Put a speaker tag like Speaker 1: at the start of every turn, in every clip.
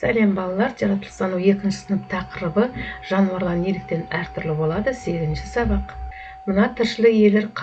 Speaker 1: Сәлем балалар, жаратылыстану 2 сынып тақырыбы жануарлар неліктен әртүрлі болады? 8-ші сабақ. Мына тіршілік иелері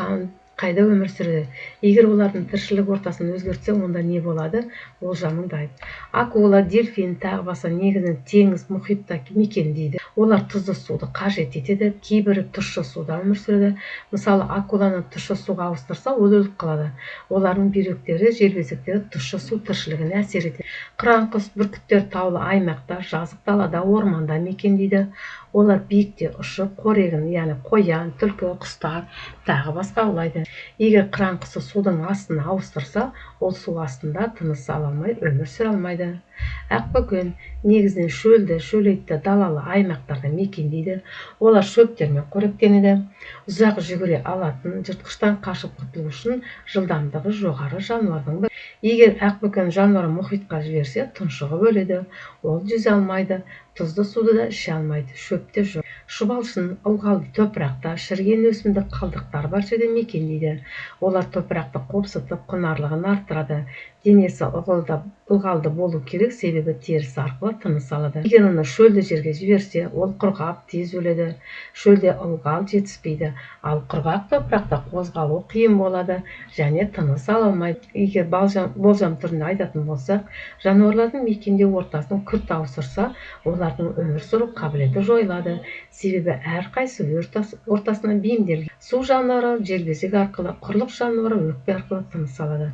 Speaker 1: қайда өмір сүреді? Егер олардың тіршілік ортасын өзгертсе, онда не болады? Болжамыңды айт. Акула, дельфин, тағы басқа негізінен теңіз, мұхитта мекендейді. Олар тұзды суды қажет етеді. Кейбірі тұщы суда өмір сүреді. Мысалы, акуланы тұщы суға ауыстырса, ол өліп қалады. Олардың бүйректері, желбезектері тұщы су тіршілігіне әсер етеді. Қыран құс, бүркіттер таулы аймақта, жазық далада, орманда мекендейді. Олар биікте ұшып, қорегін, яғни қоян, түлкі, құстар, тағы басқа аулайды. Егер қыран құсы судың астына ауыстырса, ол су астында тыныс ала алмай, өмір сүре алмайды. Ақбөкен негізінен шөлді, шөлейтті далалы аймақтарда мекендейді. Олар шөптермен қоректенеді. Ұзақ жүгіре алатын, жыртқыштан қашып құтылу үшін жылдамдығы жоғары жануардың бірі. Егер ақбөкен жануарын мұхитқа жіберсе, тұншығып өледі. Ол жүзе алмайды, тұзды суды да іше алмайды, шөпте жоқ. Шұбалшын ылғалды топырақта, шіріген өсімдік қалдықтар бар жерде мекендейді. Олар топырақты қопсытып, құнарлығын арттырады. Денесі ылғалды болу керек, себебі терісі арқылы тыныс алады. Егер оны шөлді жерге жіберсе, ол құрғап тез өледі. Шөлде ылғал жетіспейді, ал құрғақ топырақта қозғалу қиын болады және тыныс ала алмайды. Егер болжам түрінде айтатын болсақ, жануарлардың мекендеу ортасын күрт ауыстырса, олардың өмір сүру қабілеті жойылады. Себебі әрқайсы ортасына бейімделген. Су жануары желбезек арқылы, құрлық жануары өкпе арқылы тыныс алады.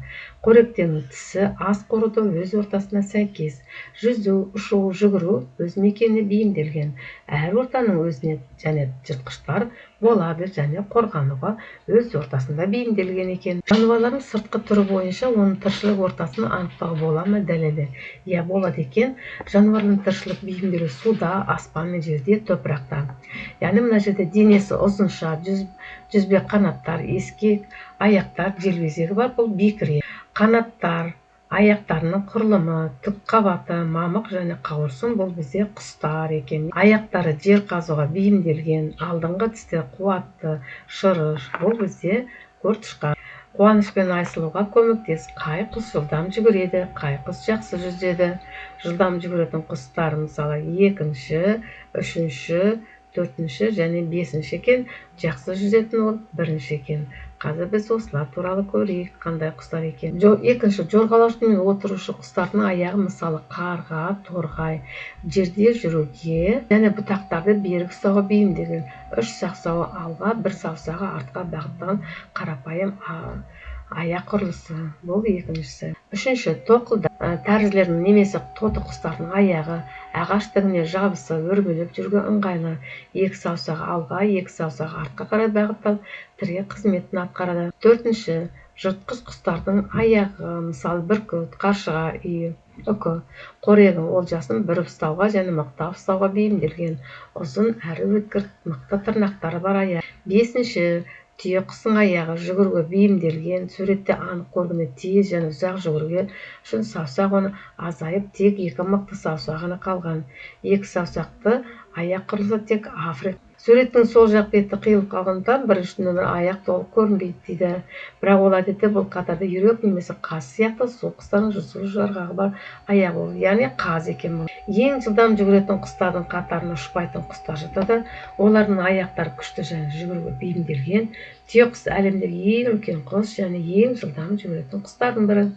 Speaker 1: Қоректену тісі ас қоруды өз ортасына сәйкес. Жүзу, ұшу, жүгіру өз мекеніне бейімделген. Әр ортаның өзіне және жыртқыштар болады және қорғануға өз ортасында бейімделген екен. Жануарлардың сыртқы түрі бойынша оның тіршілік ортасын анықтауға бола ма? Дәлелі. Иә, болады екен. Жануарлардың тіршілік бейімделуі суда, аспан мен жерде, топырақта. Яғни мына жерде денесі ұзынша, жүзбе қанаттар, ескек, аяқтар, желбезегі бар, бұл бекіре. Қанаттар, аяқтарының құрылымы, түк қабаты, мамық және қауырсын, бұл бізде құстар екен. Аяқтары жер қазуға бейімделген, алдыңғы тістері қуатты, шырыш, бұл бізде көртышқан. Қуанышпен айсылуға көмектес. Қай құс жылдам жүгіреді, қай құс жақсы жүзеді. Жылдам жүгіретін құстар мысалы 2-ші, 3-ші, 4-ші және 5-ші екен. Жақсы жүзетін ол 1-ші екен. Қазір біз осылар туралы көрейік, қандай құстар екен. 2-ші жорғалаушы отырушы құстардың аяғы мысалы қарға, торғай, жерде жүруге және бұтақтарды берік ұстауға бейімделген. 3 саусағы алға, 1 саусағы артқа бағыттаған қарапайым аяқ құрылысы. Бұл 2-шісі. 3-ші тоқылда тәрізділердің немесе тоты құстардың аяғы ағаш тігіне жабысып, өрмелеп жүруге ыңғайлы. 2 саусағы алға, 2 саусағы артқа қарай бағытталып, тірек қызметін атқарады. 4-ші жыртқыш құстардың аяғы, мысалы бүркіт, қаршыға, үкі, қорегі олжасын бір ұстауға және мықтап ұстауға бейімделген. Ұзын әрі өткір мықты тырнақтары бар аяқ. 5-ші түйе құстың аяғы жүгіруге бейімделген, суретте анық көргенде тез және ұзақ жүгіруге үшін саусақ оны азайып, тек 2 мықты саусақ ғана қалған. 2 саусақты аяқ құрылысы тек Африка. Суреттің сол жақ беті қиылып қалғандықтан 1-ші нөмір аяқ толық көрінбейді дейді. Бірақ ол әдетте бұл қатарда үйрек немесе қаз сияқты су құстардың жүзу жарғағы бар аяғы ол, яғни қаз екен бұл. Ең жылдам жүгіретін құстардың қатарына ұшпайтын құстар жатады. Олардың аяқтары күшті және жүгіруге бейімделген. Түйе құс әлемдегі ең үлкен құс және ең жылдам жүгіретін құстардың бірі.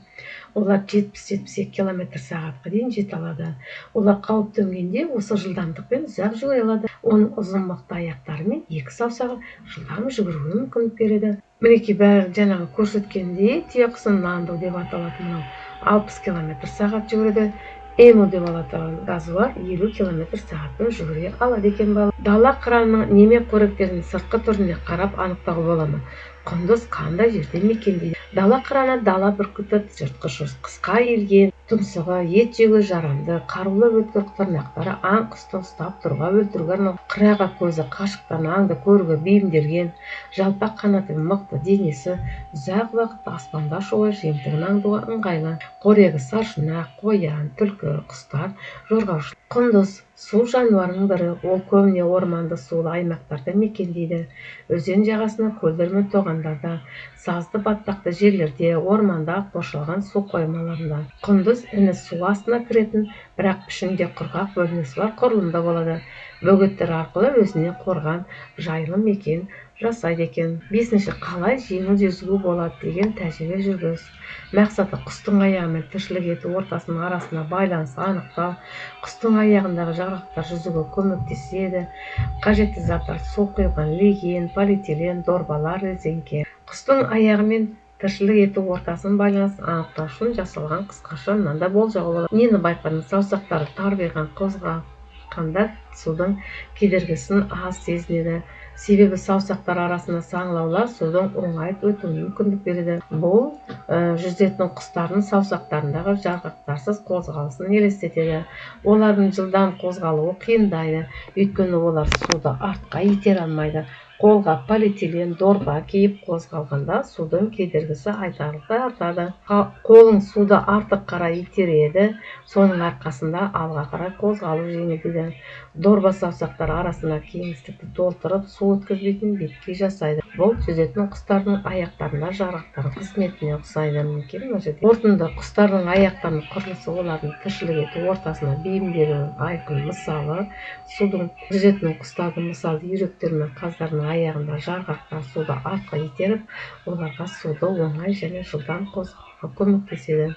Speaker 1: Олар 70-72 км/сағатқа дейін жете алады. Олар қауіп төнгенде осы жылдамдықпен ұзақ жүгіре алады. Оның ұзын мықты аяқтары мен 2 саусағы жылдам жүгіруге мүмкіндік береді. Мінекей бәрі жаңағы көрсеткендей, түйе құсы нанду деп аталатын 60 км/сағат жүгіреді. Эму деп аталатын газуар 50 км/сағатпен жүгіре алады екен бала. Дала қыранының неме қоректерінің сыртқы түріне қарап анықтауға болады. Құндыз қандай жерде мекендейді? Дала қыраны дала бүркіті, жыртқыш, қысқа иілген, тұмсығы, ет жеуге жарамды, қарулы өткір тырнақтары аң құсты ұстап тұруға, өлтіруге арналған. Қырағы көзі қашықтан аңды көруге бейімделген, жалпақ қанаты мықты денесі, ұзақ уақыт аспанда ұшуға, жемтігін аңдуға ыңғайлы. Қорегі саршұнақ, қоян, түлкі, құстар, жорғаушы. Құндыз су жануарының бірі, ол көбіне орманды сулы аймақтарда мекендейді. Өзен жағасына, көлдер мен тоған алабандарда, сазды батпақты жерлерде, орманда қоршалған су қоймаларында. Құндыз іні су астына кіретін, бірақ пішінде құрғақ бөлінісі бар құрылымда болады. Бөгеттер арқылы өзіне қорған жайлы мекен жасайды екен. 5-ші, қалай жеңіл жүзуге болады деген тәжірибе жүргіз. Мақсаты құстың аяғы мен тіршілік ету ортасының арасында байланысты анықтау. Құстың аяғындағы жарғақтар жүзуге көмектеседі. Қажетті заттар су құйылған леген, полиэтилен, дорбалар, резеңке. Құстың аяғы мен тіршілік ету ортасын байланысын анықтау үшін жасалған қысқаша мынандай болжауға болады. Нені байқадың? Саусақтары тарбиған қозғалғанда судың кедергісін аз сезінеді. Себебі саусақтар арасында саңылаулар судың оңай өтуіне мүмкіндік береді. Бұл жүзетін құстардың саусақтарындағы жарғақтарсыз қозғалысын елестетеді. Олардың жылдам қозғалуы қиындайды, өйткені олар суды артқа итере алмайды. Қолға полиэтилен дорба киіп қозғалғанда судың кедергісі айтарлықтай артады. Қолың суды артық қарай итереді, соның арқасында алға қарай қозғалу жеңілдейді. Дорба саусақтар арасында кеңістікті толтырып, су өткізбейтін беткей жасайды. Бұл жүзетін құстардың аяқтарында жарғақтар қызметіне ұқсайды. Қорытынды, құстардың аяқтарының құрылысы олардың тіршілік ету ортасына бейімделуінің айқын мысалы. Судың жүзетін құстардың мысалы үйректер мен қаздардың аяғында жарғақтар суды артқа итеріп, оларға суды оңай және жылдам қозғауға көмектеседі.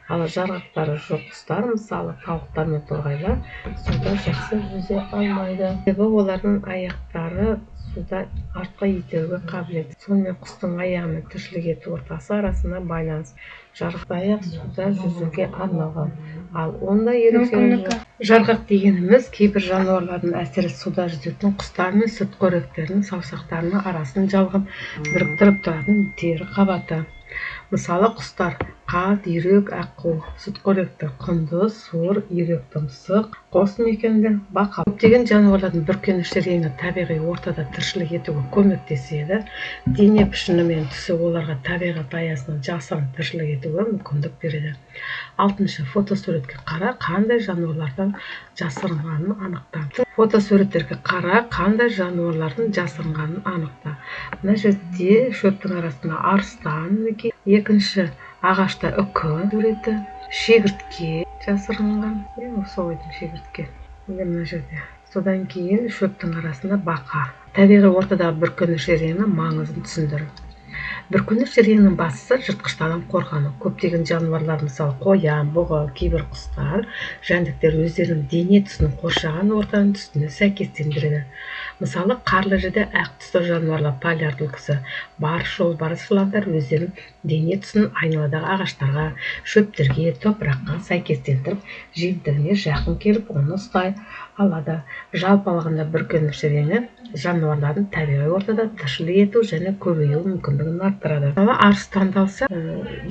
Speaker 1: Ал жарғақтары жоқ құстар, мысалы тауықтар мен торғайлар, суда жақсы жүзе алмайды. Себебі олардың аяқтары суда артқа итеруге қабілетті. Сонымен құстың аяғы мен тіршілік ету ортасы арасында байланыс. Жарғақты аяқ суда жүзуге арналған. Ал ондай ерекшелігі жоқ. Жарғақ дегеніміз кейбір жануарлардың әсіресе суда жүзетін құстар мен сүтқоректердің саусақтарының арасын жалғап біріктіріп тұратын тері қабаты. Мысалы құстар қаз, үйрек, аққу, сүтқоректі құндыз, суыр, үйрек, тұмсық, қос мекенді бақа. Көптеген жануарлардың бүркенішті реңі табиғи ортада тіршілік етуге көмектеседі. Дене пішіні мен түсі оларға табиғат аясында жасырын тіршілік етуге мүмкіндік береді. 6-шы, фотосуретке қара, қандай жануарлардан жасырынғанын анықта. Фотосуреттерге қара, қандай жануарлардың жасырынғанын анықта. Мына жерде шөптің арасында арыстан, 2-ші ағашта үкі суреті, шегіртке жасырынған, осы ойдың шегіртке. Мына жерде. Содан кейін шөптің арасында бақа. Табиғи ортадағы бүркеніш реңі маңызын түсіндіреді. Бүркеніш реңінің бастысы жыртқыштардан қорғану. Көптеген жануарлар, мысалы қоян, бұғы, кейбір құстар, жәндіктер өздерінің дене түсінің қоршаған ортаның түсіне сәйкестендіреді. Мысалы қарлы жерде ақ түсті жануарлар, полярд үлгісі, барыс жолбарыс өздерінің дене түсін айналадағы ағаштарға, шөптерге, топыраққа сәйкестендіріп, жемтігіне жақын келіп, оны ұстай алады. Жалпы алғанда бүркеніш реңі жануарлардың табиғи ортада тіршілік ету және көбею мүмкіндігін арттырады. Арыстанды алса,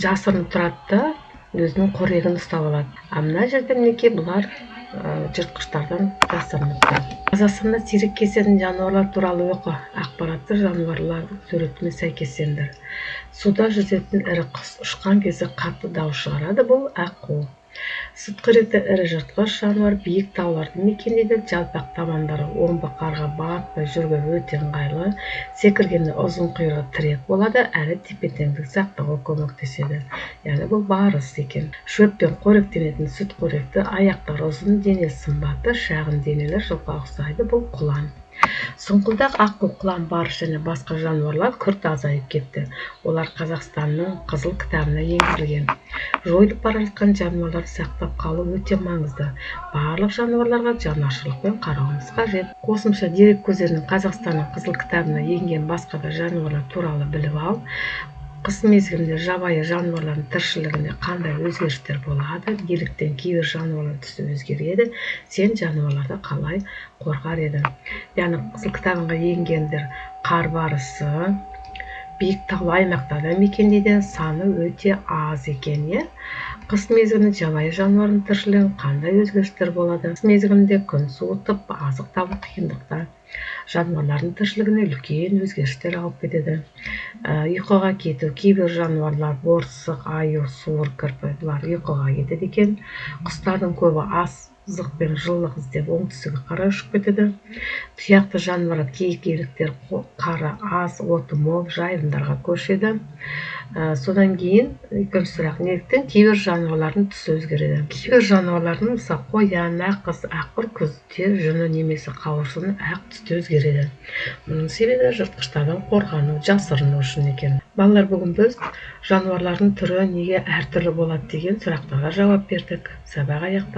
Speaker 1: жасырынып тұрады да өзінің қорегін ұстап алады. Мына жерде мінекей бұлар жыртқыштардан жасырынып тұрады. Қазақстанда сирек кездесетін жануарлар туралы оқы. Ақпаратты жануарлардың суретіне сәйкестендір. Суда жүзетін ірі құс ұшқан кезде қатты дауыс шығарады. Бұл аққу. Сүтқоректі ірі жыртқыш жануар биік тауларды мекендейді. Жалпақ табандары омбы қарға батпай жүруге өте ыңғайлы. Секіргенде ұзын құйрығы тірек болады, әрі тепе-теңдік сақтауға көмектеседі. Яғни бұл барыс екен. Шөппен қоректенетін сүтқоректі аяқтары ұзын, денесі сымбатты, шағын денелі жылқыға ұқсайды. Бұл құлан. Сұңқылдақ аққу, құлан, барыс және басқа жануарлар күрт азайып кетті. Олар Қазақстанның қызыл кітабына енгізілген. Жойылып бара жатқан жануарларды сақтап қалу өте маңызды. Барлық жануарларға жанашырлықпен қарауымыз қажет. Қосымша дерек көздерінің Қазақстанның қызыл кітабына енген басқа да жануарлар туралы біліп ал. Қыс мезгілінде жабайы жануарлардың тіршілігінде қандай өзгерістер болады? Неліктен кейбір жануарлар түсі өзгереді? Сен жануарларды қалай қорғар едің? Яғни қызыл кітабына енгендер қар барысы, биік таулы аймақтарда мекендейді, саны өте аз екен. Қыс мезгілінде жабайы жануарлардың тіршілігінде қандай өзгерістер болады? Қыс мезгілінде күн суытып, азық табу қиындықта. Жануарлардың тіршілігіне үлкен өзгерістер алып кетеді. Ұйқыға кету. Кейбір жануарлар борсық, аю, суыр, кірпі, бұлар ұйқыға кетеді екен. Құстардың көбі ас азық пен жылылық іздеп оңтүстікке қарай ұшып кетеді. Тұяқты жануарлар, киік, еліктер қары аз, оты мол жайылымдарға көшеді. Содан кейін екінші сұрақ, неліктен кейбір жануарлардың түсі өзгереді? Кейбір жануарлардың, мысалы қоян, аққыз, аққұр күзде жүні немесе қауырсыны ақ түсте өзгереді. Мұның себебі жыртқыштардан қорғану, жасырыну үшін екен. Балалар, бүгін біз жануарлардың түрі неге әртүрлі болады деген сұрақтарға жауап бердік. Сабақ аяқталды.